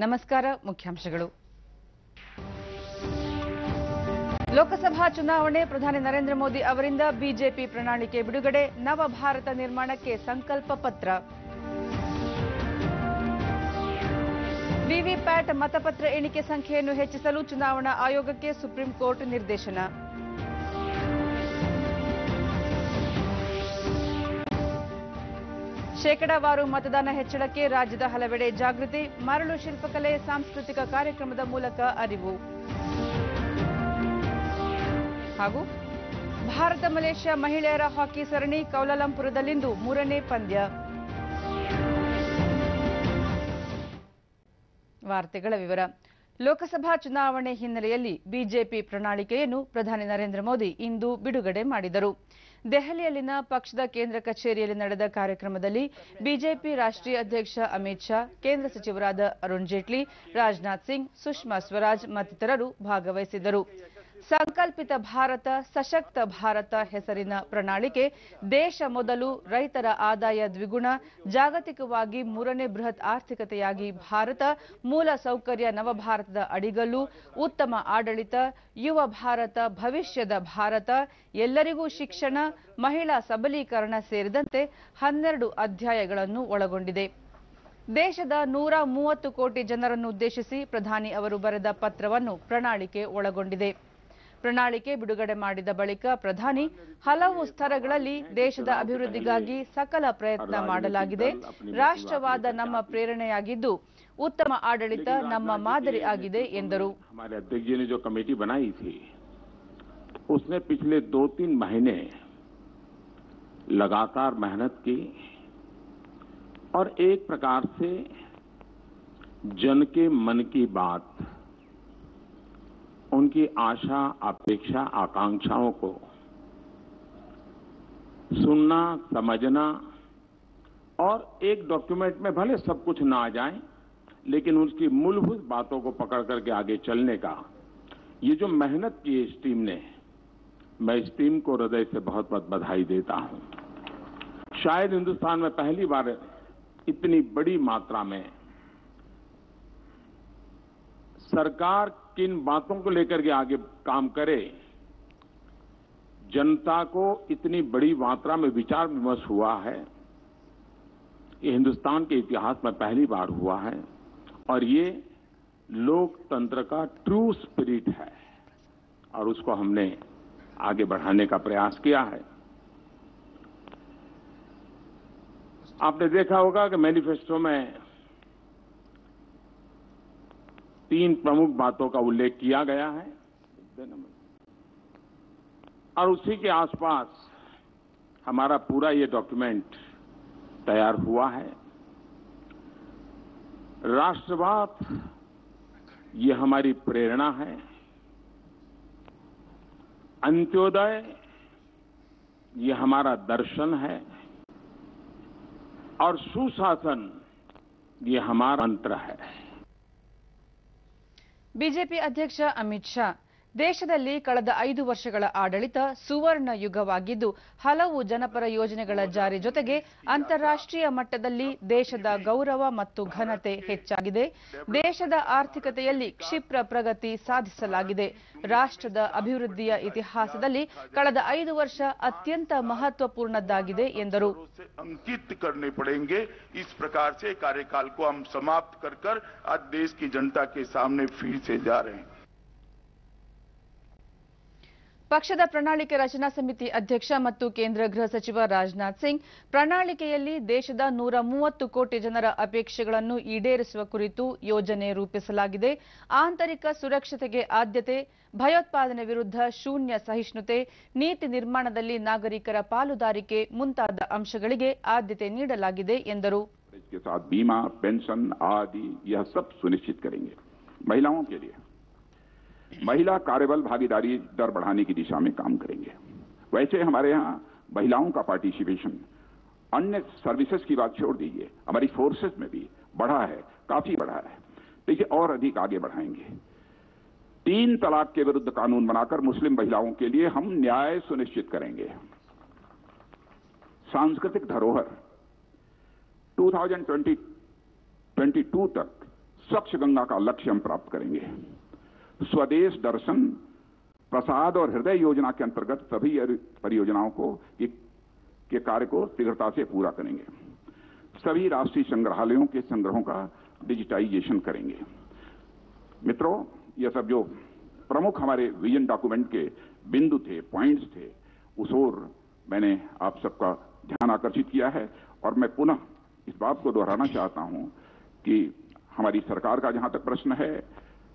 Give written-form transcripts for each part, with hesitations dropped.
ನಮಸ್ಕಾರ. ಮುಖ್ಯಾಂಶಗಳು. ಲೋಕಸಭಾ ಚುನಾವಣೆ, ಪ್ರಧಾನಿ ನರೇಂದ್ರ ಮೋದಿ ಅವರಿಂದ ಬಿಜೆಪಿ ಪ್ರಣಾಳಿಕೆ ಬಿಡುಗಡೆ, ನವ ಭಾರತ ನಿರ್ಮಾಣಕ್ಕೆ ಸಂಕಲ್ಪ ಪತ್ರ. ವಿವಿಪ್ಯಾಟ್ ಮತಪತ್ರ ಎಣಿಕೆ ಸಂಖ್ಯೆಯನ್ನು ಹೆಚ್ಚಿಸಲು ಚುನಾವಣಾ ಆಯೋಗಕ್ಕೆ ಸುಪ್ರೀಂ ಕೋರ್ಟ್ ನಿರ್ದೇಶನ. ಶೇಕಡಾವಾರು ಮತದಾನ ಹೆಚ್ಚಳಕ್ಕೆ ರಾಜ್ಯದ ಹಲವೆಡೆ ಜಾಗೃತಿ, ಮರಳು ಶಿಲ್ಪಕಲೆ ಸಾಂಸ್ಕೃತಿಕ ಕಾರ್ಯಕ್ರಮದ ಮೂಲಕ ಅರಿವು. ಹಾಗೂ ಭಾರತ ಮಲೇಷ್ಯಾ ಮಹಿಳೆಯರ ಹಾಕಿ ಸರಣಿ, ಕೌಲಾಲಂಪುರದಲ್ಲಿಂದು 3ನೇ ಪಂದ್ಯ. ವಾರ್ತೆಗಳ ವಿವರ. ಲೋಕಸಭಾ ಚುನಾವಣೆ ಹಿನ್ನೆಲೆಯಲ್ಲಿ ಬಿಜೆಪಿ ಪ್ರಣಾಳಿಕೆಯನ್ನು ಪ್ರಧಾನಿ ನರೇಂದ್ರ ಮೋದಿ ಇಂದು ಬಿಡುಗಡೆ ಮಾಡಿದರು. ದೆಹಲಿಯಲ್ಲಿನ ಪಕ್ಷದ ಕೇಂದ್ರ ಕಚೇರಿಯಲ್ಲಿ ನಡೆದ ಕಾರ್ಯಕ್ರಮದಲ್ಲಿ ಬಿಜೆಪಿ ರಾಷ್ಟ್ರೀಯ ಅಧ್ಯಕ್ಷ ಅಮಿತ್ ಶಾ, ಕೇಂದ್ರ ಸಚಿವರಾದ ಅರುಣ್ ಜೇಟ್ಲಿ, ರಾಜನಾಥ್ ಸಿಂಗ್, ಸುಷ್ಮಾ ಸ್ವರಾಜ್ ಮತ್ತಿತರರು ಭಾಗವಹಿಸಿದ್ದರು. ಸಂಕಲ್ಪಿತ ಭಾರತ, ಸಶಕ್ತ ಭಾರತ ಹೆಸರಿನ ಪ್ರಣಾಳಿಕೆ ದೇಶ ಮೊದಲು, ರೈತರ ಆದಾಯ ದ್ವಿಗುಣ, ಜಾಗತಿಕವಾಗಿ 3ನೇ ಬೃಹತ್ ಆರ್ಥಿಕತೆಯಾಗಿ ಭಾರತ, ಮೂಲ ಸೌಕರ್ಯ ನವಭಾರತದ ಅಡಿಗಲ್ಲು, ಉತ್ತಮ ಆಡಳಿತ, ಯುವ ಭಾರತ, ಭವಿಷ್ಯದ ಭಾರತ, ಎಲ್ಲರಿಗೂ ಶಿಕ್ಷಣ, ಮಹಿಳಾ ಸಬಲೀಕರಣ ಸೇರಿದಂತೆ 12 ಅಧ್ಯಾಯಗಳನ್ನು ಒಳಗೊಂಡಿದೆ. ದೇಶದ 130 ಕೋಟಿ ಜನರನ್ನುದ್ದೇಶಿಸಿ ಪ್ರಧಾನಿ ಅವರು ಬರೆದ ಪತ್ರವನ್ನು ಪ್ರಣಾಳಿಕೆ ಒಳಗೊಂಡಿದೆ. ಪ್ರಣಾಳಿಕೆ ಬಿಡುಗಡೆ ಮಾಡಿದ ಬಳಿಕ ಪ್ರಧಾನಿ, ಹಲವು ಸ್ತರಗಳಲ್ಲಿ ದೇಶದ ಅಭಿವೃದ್ಧಿಗಾಗಿ ಸಕಲ ಪ್ರಯತ್ನ ಮಾಡಲಾಗಿದೆ. ರಾಷ್ಟ್ರವಾದ ನಮ್ಮ ಪ್ರೇರಣೆಯಾಗಿದ್ದು, ಉತ್ತಮ ಆಡಳಿತ ನಮ್ಮ ಮಾದರಿ ಆಗಿದೆ ಎಂದರು. हमारे अध्यक्ष जी ने जो कमेटी बनाई थी, उसने पिछले 2-3 महीने लगातार मेहनत की और एक प्रकार से जन के मन की बात, उनकी आशा, अपेक्षा, आकांक्षाओं को सुनना, समझना और एक डॉक्यूमेंट में भले सब कुछ ना आ जाए, लेकिन उसकी मूलभूत बातों को पकड़ करके आगे चलने का ये जो मेहनत की इस टीम ने, मैं इस टीम को हृदय से बहुत बहुत बधाई देता हूं. शायद हिंदुस्तान में पहली बार इतनी बड़ी मात्रा में सरकार किन बातों को लेकर के आगे काम करे, जनता को इतनी बड़ी मात्रा में विचार विमर्श हुआ है, ये हिंदुस्तान के इतिहास में पहली बार हुआ है और ये लोकतंत्र का ट्रू स्पिरिट है और उसको हमने आगे बढ़ाने का प्रयास किया है. आपने देखा होगा कि मैनिफेस्टो में 3 प्रमुख बातों का उल्लेख किया गया है और उसी के आसपास हमारा पूरा ये डॉक्यूमेंट तैयार हुआ है. राष्ट्रवाद ये हमारी प्रेरणा है, अंत्योदय ये हमारा दर्शन है और सुशासन ये हमारा मंत्र है. ಬಿಜೆಪಿ ಅಧ್ಯಕ್ಷ ಅಮಿತ್ ಶಾ, ದೇಶದಲ್ಲಿ ಕಳೆದ 5 ವರ್ಷಗಳ ಆಡಳಿತ ಸುವರ್ಣ ಯುಗವಾಗಿದ್ದು, ಹಲವು ಜನಪರ ಯೋಜನೆಗಳ ಜಾರಿ ಜೊತೆಗೆ ಅಂತಾರಾಷ್ಟ್ರೀಯ ಮಟ್ಟದಲ್ಲಿ ದೇಶದ ಗೌರವ ಮತ್ತು ಘನತೆ ಹೆಚ್ಚಾಗಿದೆ. ದೇಶದ ಆರ್ಥಿಕತೆಯಲ್ಲಿ ಕ್ಷಿಪ್ರ ಪ್ರಗತಿ ಸಾಧಿಸಲಾಗಿದೆ. ರಾಷ್ಟ್ರದ ಅಭಿವೃದ್ಧಿಯ ಇತಿಹಾಸದಲ್ಲಿ ಕಳೆದ 5 ವರ್ಷ ಅತ್ಯಂತ ಮಹತ್ವಪೂರ್ಣದ್ದಾಗಿದೆ ಎಂದರು. अंकित करने पड़ेंगे. इस प्रकार से कार्यकाल को हम समाप्त कर आज देश की जनता के सामने फिर से जा रहे हैं. ಪಕ್ಷದ ಪ್ರಣಾಳಿಕೆ ರಚನಾ ಸಮಿತಿ ಅಧ್ಯಕ್ಷ ಮತ್ತು ಕೇಂದ್ರ ಗೃಹ ಸಚಿವ ರಾಜನಾಥ್ ಸಿಂಗ್, ಪ್ರಣಾಳಿಕೆಯಲ್ಲಿ ದೇಶದ 130 ಕೋಟಿ ಜನರ ಅಪೇಕ್ಷೆಗಳನ್ನು ಈಡೇರಿಸುವ ಕುರಿತು ಯೋಜನೆ ರೂಪಿಸಲಾಗಿದೆ. ಆಂತರಿಕ ಸುರಕ್ಷತೆಗೆ ಆದ್ಯತೆ, ಭಯೋತ್ಪಾದನೆ ವಿರುದ್ಧ ಶೂನ್ಯ ಸಹಿಷ್ಣುತೆ, ನೀತಿ ನಿರ್ಮಾಣದಲ್ಲಿ ನಾಗರಿಕರ ಪಾಲುದಾರಿಕೆ ಮುಂತಾದ ಅಂಶಗಳಿಗೆ ಆದ್ಯತೆ ನೀಡಲಾಗಿದೆ ಎಂದರು. इसके साथ बीमा, पेंशन आदि यह सब सुनिश्चित करेंगे. महिलाओं के लिए महिला कार्यबल भागीदारी दर बढ़ाने की दिशा में काम करेंगे. वैसे हमारे यहाँ महिलाओं का पार्टिसिपेशन अन्य सर्विसेज की बात छोड़ दीजिए, हमारी फोर्सेस में भी बढ़ा है, काफी बढ़ा है. देखिए और अधिक आगे बढ़ाएंगे. 3 तलाक के विरुद्ध कानून बनाकर मुस्लिम महिलाओं के लिए हम न्याय सुनिश्चित करेंगे. सांस्कृतिक धरोहर 2022 तक स्वच्छ गंगा का लक्ष्य हम प्राप्त करेंगे। स्वदेश दर्शन, प्रसाद और हृदय योजना के अंतर्गत सभी परियोजनाओं के कार्य को शीघ्रता से पूरा करेंगे। सभी राष्ट्रीय संग्रहालयों के संग्रहों का डिजिटाइजेशन करेंगे। मित्रों, ये सब जो प्रमुख हमारे विजन डॉक्यूमेंट के बिंदु थे, पॉइंट्स थे, उस ओर मैंने आप सबका ध्यान आकर्षित किया है। और मैं पुनः इस बात को दोहराना चाहता हूं कि हमारी सरकार का जहां तक प्रश्न है,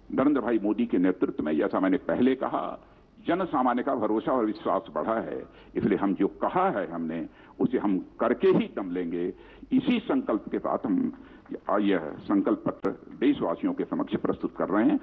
नरेंद्र भाई मोदी के नेतृत्व में, जैसा मैंने पहले कहा, जन सामान्य का भरोसा और विश्वास बढ़ा है। इसलिए हम जो कहा है हमने, उसे हम करके ही दम लेंगे। इसी संकल्प के साथ हम यह संकल्प पत्र देशवासियों के समक्ष प्रस्तुत कर रहे हैं।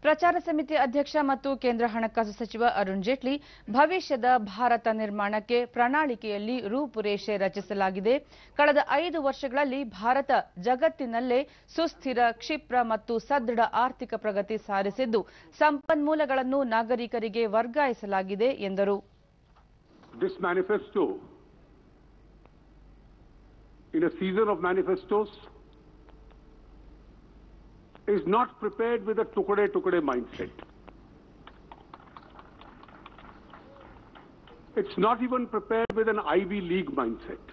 ಪ್ರಚಾರ ಸಮಿತಿ ಅಧ್ಯಕ್ಷ ಮತ್ತು ಕೇಂದ್ರ ಹಣಕಾಸು ಸಚಿವ ಅರುಣ್ ಜೇಟ್ಲಿ, ಭವಿಷ್ಯದ ಭಾರತ ನಿರ್ಮಾಣಕ್ಕೆ ಪ್ರಣಾಳಿಕೆಯಲ್ಲಿ ರೂಪುರೇಷೆ ರಚಿಸಲಾಗಿದೆ. ಕಳೆದ 5 ವರ್ಷಗಳಲ್ಲಿ ಭಾರತ ಜಗತ್ತಿನಲ್ಲೇ ಸುಸ್ಥಿರ, ಕ್ಷಿಪ್ರ ಮತ್ತು ಸದೃಢ ಆರ್ಥಿಕ ಪ್ರಗತಿ ಸಾಧಿಸಿದ್ದು, ಸಂಪನ್ಮೂಲಗಳನ್ನು ನಾಗರಿಕರಿಗೆ ವರ್ಗಾಯಿಸಲಾಗಿದೆ ಎಂದರು. This manifesto, in a season of manifestos, is not prepared with a tukade mindset. It's not even prepared with an Ivy League mindset.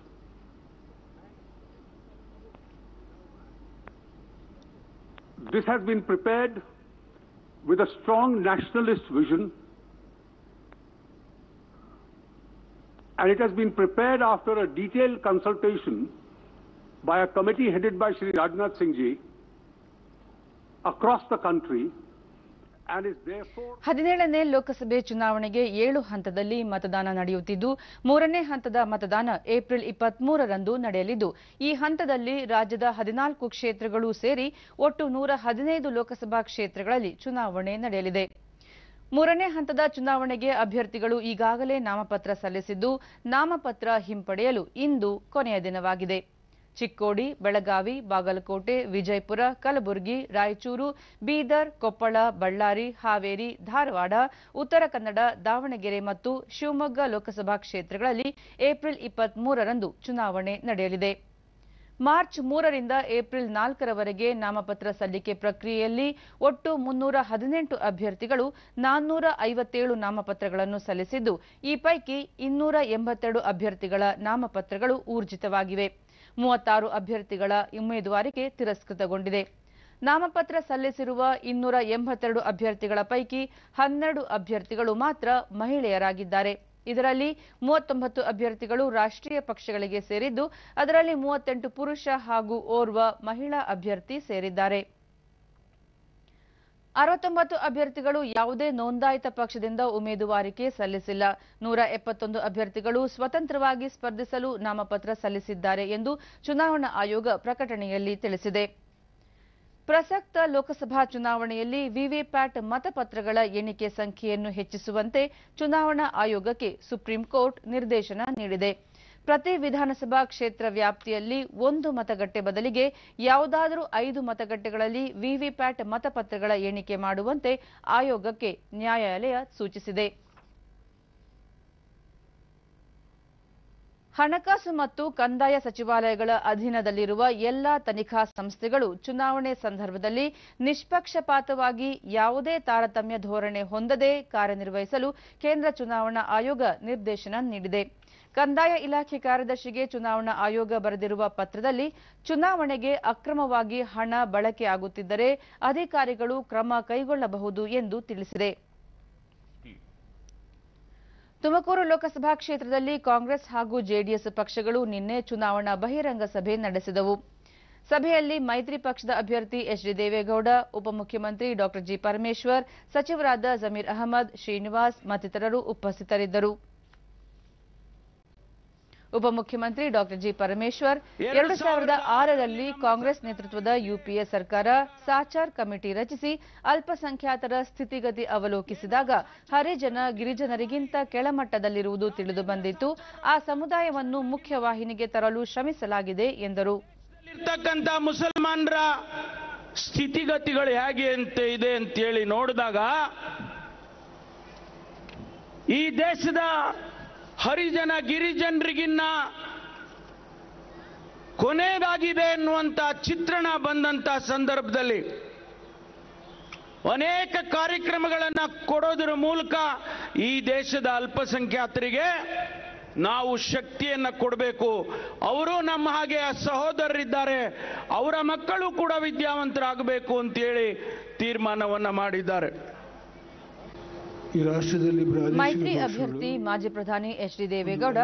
This has been prepared with a strong nationalist vision, and it has been prepared after a detailed consultation by a committee headed by Shri Rajnath Singh Ji across the country, and is therefore 17ನೇ ಲೋಕಸಭೆ ಚುನಾವಣೆಗೆ 7 ಹಂತದಲ್ಲಿ ಮತದಾನ ನಡೆಯುತ್ತಿದ್ದು, 3ನೇ ಹಂತದ ಮತದಾನ April 23ರಂದು ನಡೆಯಲಿದ್ದು, ಈ ಹಂತದಲ್ಲಿ ರಾಜ್ಯದ 14 ಕ್ಷೇತ್ರಗಳು ಸೇರಿ ಒಟ್ಟು 115 ಲೋಕಸಭಾ ಕ್ಷೇತ್ರಗಳಲ್ಲಿ ಚುನಾವಣೆ ನಡೆಯಲಿದೆ. 3ನೇ ಹಂತದ ಚುನಾವಣೆಗೆ ಅಭ್ಯರ್ಥಿಗಳು ಈಗಾಗಲೇ ನಾಮಪತ್ರ ಸಲ್ಲಿಸಿದ್ದು, ನಾಮಪತ್ರ ಹಿಂಪಡೆಯಲು ಇಂದು ಕೊನೆಯ ದಿನವಾಗಿದೆ. ಚಿಕ್ಕೋಡಿ, ಬೆಳಗಾವಿ, ಬಾಗಲಕೋಟೆ, ವಿಜಯಪುರ, ಕಲಬುರಗಿ, ರಾಯಚೂರು, ಬೀದರ್, ಕೊಪ್ಪಳ, ಬಳ್ಳಾರಿ, ಹಾವೇರಿ, ಧಾರವಾಡ, ಉತ್ತರ ಕನ್ನಡ, ದಾವಣಗೆರೆ ಮತ್ತು ಶಿವಮೊಗ್ಗ ಲೋಕಸಭಾ ಕ್ಷೇತ್ರಗಳಲ್ಲಿ ಏಪ್ರಿಲ್ 23ರಂದು ಚುನಾವಣೆ ನಡೆಯಲಿದೆ. ಮಾರ್ಚ್ 3ರಿಂದ ಏಪ್ರಿಲ್ 4ರವರೆಗೆ ನಾಮಪತ್ರ ಸಲ್ಲಿಕೆ ಪ್ರಕ್ರಿಯೆಯಲ್ಲಿ ಒಟ್ಟು 318 ಅಭ್ಯರ್ಥಿಗಳು 457 ನಾಮಪತ್ರಗಳನ್ನು ಸಲ್ಲಿಸಿದ್ದು, ಈ ಪೈಕಿ 282 ಅಭ್ಯರ್ಥಿಗಳ ನಾಮಪತ್ರಗಳು ಊರ್ಜಿತವಾಗಿವೆ. 36 ಅಭ್ಯರ್ಥಿಗಳ ಉಮೇದುವಾರಿಕೆ ತಿರಸ್ಕೃತಗೊಂಡಿದೆ. ನಾಮಪತ್ರ ಸಲ್ಲಿಸಿರುವ 282 ಅಭ್ಯರ್ಥಿಗಳ ಪೈಕಿ 12 ಅಭ್ಯರ್ಥಿಗಳು ಮಾತ್ರ ಮಹಿಳೆಯರಾಗಿದ್ದಾರೆ. ಇದರಲ್ಲಿ 39 ಅಭ್ಯರ್ಥಿಗಳು ರಾಷ್ಟ್ರೀಯ ಪಕ್ಷಗಳಿಗೆ ಸೇರಿದ್ದು, ಅದರಲ್ಲಿ 38 ಪುರುಷ ಹಾಗೂ ಓರ್ವ ಮಹಿಳಾ ಅಭ್ಯರ್ಥಿ ಸೇರಿದ್ದಾರೆ. 69 ಅಭ್ಯರ್ಥಿಗಳು ಯಾವುದೇ ನೋಂದಾಯಿತ ಪಕ್ಷದಿಂದ ಉಮೇದುವಾರಿಕೆ ಸಲ್ಲಿಸಿಲ್ಲ. 171 ಅಭ್ಯರ್ಥಿಗಳು ಸ್ವತಂತ್ರವಾಗಿ ಸ್ಪರ್ಧಿಸಲು ನಾಮಪತ್ರ ಸಲ್ಲಿಸಿದ್ದಾರೆ ಎಂದು ಚುನಾವಣಾ ಆಯೋಗ ಪ್ರಕಟಣೆಯಲ್ಲಿ ತಿಳಿಸಿದೆ. ಪ್ರಸಕ್ತ ಲೋಕಸಭಾ ಚುನಾವಣೆಯಲ್ಲಿ ವಿವಿಪ್ಯಾಟ್ ಮತಪತ್ರಗಳ ಎಣಿಕೆ ಸಂಖ್ಯೆಯನ್ನು ಹೆಚ್ಚಿಸುವಂತೆ ಚುನಾವಣಾ ಆಯೋಗಕ್ಕೆ ಸುಪ್ರೀಂ ಕೋರ್ಟ್ ನಿರ್ದೇಶನ ನೀಡಿದೆ. ಪ್ರತಿ ವಿಧಾನಸಭಾ ಕ್ಷೇತ್ರ ವ್ಯಾಪ್ತಿಯಲ್ಲಿ 1 ಮತಗಟ್ಟೆ ಬದಲಿಗೆ ಯಾವುದಾದರೂ 5 ಮತಗಟ್ಟೆಗಳಲ್ಲಿ ವಿವಿಪ್ಯಾಟ್ ಮತಪತ್ರಗಳ ಎಣಿಕೆ ಮಾಡುವಂತೆ ಆಯೋಗಕ್ಕೆ ನ್ಯಾಯಾಲಯ ಸೂಚಿಸಿದೆ. ಹಣಕಾಸು ಮತ್ತು ಕಂದಾಯ ಸಚಿವಾಲಯಗಳ ಅಧೀನದಲ್ಲಿರುವ ಎಲ್ಲಾ ತನಿಖಾ ಸಂಸ್ಥೆಗಳು ಚುನಾವಣೆ ಸಂದರ್ಭದಲ್ಲಿ ನಿಷ್ಪಕ್ಷಪಾತವಾಗಿ ಯಾವುದೇ ತಾರತಮ್ಯ ಧೋರಣೆ ಹೊಂದದೆ ಕಾರ್ಯನಿರ್ವಹಿಸಲು ಕೇಂದ್ರ ಚುನಾವಣಾ ಆಯೋಗ ನಿರ್ದೇಶನ ನೀಡಿದೆ. ಕಂದಾಯ ಇಲಾಖೆ ಕಾರ್ಯದರ್ಶಿಗೆ ಚುನಾವಣಾ ಆಯೋಗ ಬರೆದಿರುವ ಪತ್ರದಲ್ಲಿ ಚುನಾವಣೆಗೆ ಅಕ್ರಮವಾಗಿ ಹಣ ಬಳಕೆಯಾಗುತ್ತಿದ್ದರೆ ಅಧಿಕಾರಿಗಳು ಕ್ರಮ ಕೈಗೊಳ್ಳಬಹುದು ಎಂದು ತಿಳಿಸಿದೆ. ತುಮಕೂರು ಲೋಕಸಭಾ ಕ್ಷೇತ್ರದಲ್ಲಿ ಕಾಂಗ್ರೆಸ್ ಹಾಗೂ ಜೆಡಿಎಸ್ ಪಕ್ಷಗಳು ನಿನ್ನೆ ಚುನಾವಣಾ ಬಹಿರಂಗ ಸಭೆ ನಡೆಸಿದವು. ಸಭೆಯಲ್ಲಿ ಮೈತ್ರಿ ಪಕ್ಷದ ಅಭ್ಯರ್ಥಿ ಎಚ್ ಡಿ ದೇವೇಗೌಡ, ಉಪಮುಖ್ಯಮಂತ್ರಿ ಡಾ ಜಿ ಪರಮೇಶ್ವರ್, ಸಚಿವರಾದ ಜಮೀರ್ ಅಹಮದ್, ಶ್ರೀನಿವಾಸ್ ಮತ್ತಿತರರು ಉಪಸ್ಥಿತರಿದ್ದರು. ಉಪಮುಖ್ಯಮಂತ್ರಿ ಡಾ ಜಿ ಪರಮೇಶ್ವರ್ 2006ರಲ್ಲಿ ಕಾಂಗ್ರೆಸ್ ನೇತೃತ್ವದ ಯುಪಿಎ ಸರ್ಕಾರ ಸಾಚಾರ್ ಕಮಿಟಿ ರಚಿಸಿ ಅಲ್ಪಸಂಖ್ಯಾತರ ಸ್ಥಿತಿಗತಿ ಅವಲೋಕಿಸಿದಾಗ ಹರಿಜನ, ಗಿರಿಜನರಿಗಿಂತ ಕೆಳಮಟ್ಟದಲ್ಲಿರುವುದು ತಿಳಿದು ಬಂದಿತ್ತು. ಆ ಸಮುದಾಯವನ್ನು ಮುಖ್ಯವಾಹಿನಿಗೆ ತರಲು ಶ್ರಮಿಸಲಾಗಿದೆ ಎಂದರು. ಮುಸಲ್ಮಾನರ ಸ್ಥಿತಿಗತಿಗಳು ಹೇಗೆ ಇದೆ ಅಂತೇಳಿ ನೋಡಿದಾಗ ಈ ದೇಶದ ಹರಿಜನ ಗಿರಿಜನರಿಗಿನ್ನ ಕೊನೆಯದಾಗಿದೆ ಎನ್ನುವಂತ ಚಿತ್ರಣ ಬಂದಂತ ಸಂದರ್ಭದಲ್ಲಿ ಅನೇಕ ಕಾರ್ಯಕ್ರಮಗಳನ್ನು ಕೊಡೋದರ ಮೂಲಕ ಈ ದೇಶದ ಅಲ್ಪಸಂಖ್ಯಾತರಿಗೆ ನಾವು ಶಕ್ತಿಯನ್ನು ಕೊಡಬೇಕು. ಅವರು ನಮ್ಮ ಹಾಗೆ ಸಹೋದರರಿದ್ದಾರೆ, ಅವರ ಮಕ್ಕಳು ಕೂಡ ವಿದ್ಯಾವಂತರಾಗಬೇಕು ಅಂತೇಳಿ ತೀರ್ಮಾನವನ್ನ ಮಾಡಿದ್ದಾರೆ. ಈ ರಾಷ್ಟ್ರದಲ್ಲಿ ಮೈತ್ರಿ ಅಭ್ಯರ್ಥಿ ಮಾಜಿ ಪ್ರಧಾನಿ ಎಚ್ ಡಿ ದೇವೇಗೌಡ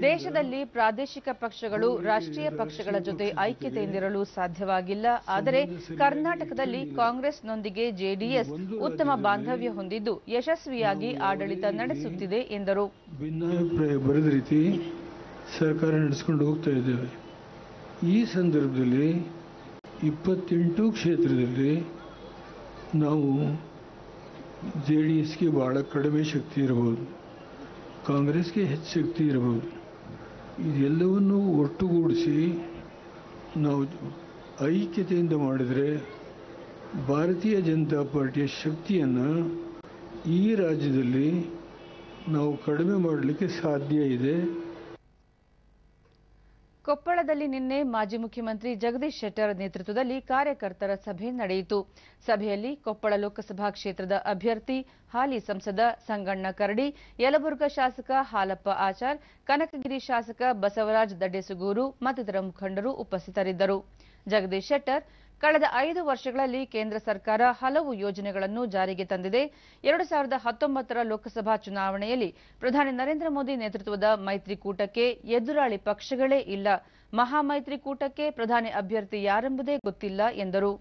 ದೇಶದಲ್ಲಿ ಪ್ರಾದೇಶಿಕ ಪಕ್ಷಗಳು ರಾಷ್ಟ್ರೀಯ ಪಕ್ಷಗಳ ಜೊತೆ ಐಕ್ಯತೆಯಿಂದಿರಲು ಸಾಧ್ಯವಾಗಿಲ್ಲ. ಆದರೆ ಕರ್ನಾಟಕದಲ್ಲಿ ಕಾಂಗ್ರೆಸ್ನೊಂದಿಗೆ ಜೆಡಿಎಸ್ ಉತ್ತಮ ಬಾಂಧವ್ಯ ಹೊಂದಿದ್ದು ಯಶಸ್ವಿಯಾಗಿ ಆಡಳಿತ ನಡೆಸುತ್ತಿದೆ ಎಂದರು. ಭಿನ್ನಾಭಿಪ್ರಾಯ ಬರದ ರೀತಿ ಸರ್ಕಾರ ನಡೆಸಿಕೊಂಡು ಹೋಗ್ತಾ ಇದ್ದೇವೆ. ಈ ಸಂದರ್ಭದಲ್ಲಿ 28 ಕ್ಷೇತ್ರದಲ್ಲಿ ನಾವು ಜೆಡಿಎಸ್ಗೆ ಬಹಳ ಕಡಿಮೆ ಶಕ್ತಿ ಇರಬಹುದು, ಕಾಂಗ್ರೆಸ್ಗೆ ಹೆಚ್ಚು ಶಕ್ತಿ ಇರಬಹುದು. ಇದೆಲ್ಲವನ್ನು ಒಟ್ಟುಗೂಡಿಸಿ ನಾವು ಐಕ್ಯತೆಯಿಂದ ಮಾಡಿದರೆ ಭಾರತೀಯ ಜನತಾ ಪಾರ್ಟಿಯ ಶಕ್ತಿಯನ್ನು ಈ ರಾಜ್ಯದಲ್ಲಿ ನಾವು ಕಡಿಮೆ ಮಾಡಲಿಕ್ಕೆ ಸಾಧ್ಯ ಇದೆ. ಕೊಪ್ಪಳದಲ್ಲಿ ನಿನ್ನೆ ಮಾಜಿ ಮುಖ್ಯಮಂತ್ರಿ ಜಗದೀಶ್ ಶೆಟ್ಟರ್ ನೇತೃತ್ವದಲ್ಲಿ ಕಾರ್ಯಕರ್ತರ ಸಭೆ ನಡೆಯಿತು. ಸಭೆಯಲ್ಲಿ ಕೊಪ್ಪಳ ಲೋಕಸಭಾ ಕ್ಷೇತ್ರದ ಅಭ್ಯರ್ಥಿ ಹಾಲಿ ಸಂಸದ ಸಂಗಣ್ಣ ಕರಡಿ, ಯಲಬುರ್ಗಾ ಶಾಸಕ ಹಾಲಪ್ಪ ಆಚಾರ್, ಕನಕಗಿರಿ ಶಾಸಕ ಬಸವರಾಜ ದಡ್ಡೇಸುಗೂರು ಮತ್ತಿತರ ಮುಖಂಡರು ಉಪಸ್ಥಿತರಿದ್ದರು. ಜಗದೀಶ್ ಶೆಟ್ಟರ್ ಕಳೆದ 5 ವರ್ಷಗಳಲ್ಲಿ ಕೇಂದ್ರ ಸರ್ಕಾರ ಹಲವು ಯೋಜನೆಗಳನ್ನು ಜಾರಿಗೆ ತಂದಿದೆ. 2019ರ ಲೋಕಸಭಾ ಚುನಾವಣೆಯಲ್ಲಿ ಪ್ರಧಾನಿ ನರೇಂದ್ರ ಮೋದಿ ನೇತೃತ್ವದ ಮೈತ್ರಿಕೂಟಕ್ಕೆ ಎದುರಾಳಿ ಪಕ್ಷಗಳೇ ಇಲ್ಲ. ಮಹಾಮೈತ್ರಿಕೂಟಕ್ಕೆ ಪ್ರಧಾನಿ ಅಭ್ಯರ್ಥಿ ಯಾರೆಂಬುದೇ ಗೊತ್ತಿಲ್ಲ ಎಂದರು.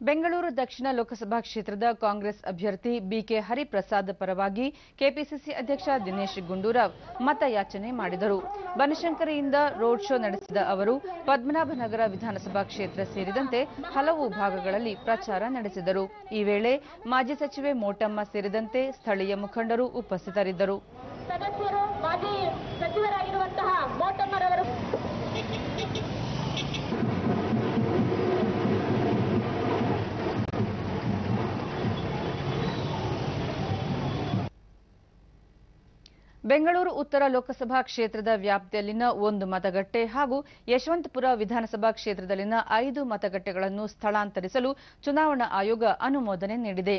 ಬೆಂಗಳೂರು ದಕ್ಷಿಣ ಲೋಕಸಭಾ ಕ್ಷೇತ್ರದ ಕಾಂಗ್ರೆಸ್ ಅಭ್ಯರ್ಥಿ ಬಿಕೆ ಹರಿಪ್ರಸಾದ್ ಪರವಾಗಿ ಕೆಪಿಸಿಸಿ ಅಧ್ಯಕ್ಷ ದಿನೇಶ್ ಗುಂಡೂರಾವ್ ಮತಯಾಚನೆ ಮಾಡಿದರು. ಬನಶಂಕರಿಯಿಂದ ರೋಡ್ ಶೋ ನಡೆಸಿದ ಅವರು ಪದ್ಮನಾಭನಗರ ವಿಧಾನಸಭಾ ಕ್ಷೇತ್ರ ಸೇರಿದಂತೆ ಹಲವು ಭಾಗಗಳಲ್ಲಿ ಪ್ರಚಾರ ನಡೆಸಿದರು. ಈ ವೇಳೆ ಮಾಜಿ ಸಚಿವೆ ಮೋಟಮ್ಮ ಸೇರಿದಂತೆ ಸ್ಥಳೀಯ ಮುಖಂಡರು ಉಪಸ್ಥಿತರಿದ್ದರು. ಸದಸ್ಯರು ಮಾಜಿ ಸಚಿವರಾಗಿರುವಂತಹ ಮೋಟಮ್ಮರವರು ಬೆಂಗಳೂರು ಉತ್ತರ ಲೋಕಸಭಾ ಕ್ಷೇತ್ರದ ವ್ಯಾಪ್ತಿಯಲ್ಲಿನ 1 ಮತಗಟ್ಟೆ ಹಾಗೂ ಯಶವಂತಪುರ ವಿಧಾನಸಭಾ ಕ್ಷೇತ್ರದಲ್ಲಿನ 5 ಮತಗಟ್ಟೆಗಳನ್ನು ಸ್ಥಳಾಂತರಿಸಲು ಚುನಾವಣಾ ಆಯೋಗ ಅನುಮೋದನೆ ನೀಡಿದೆ.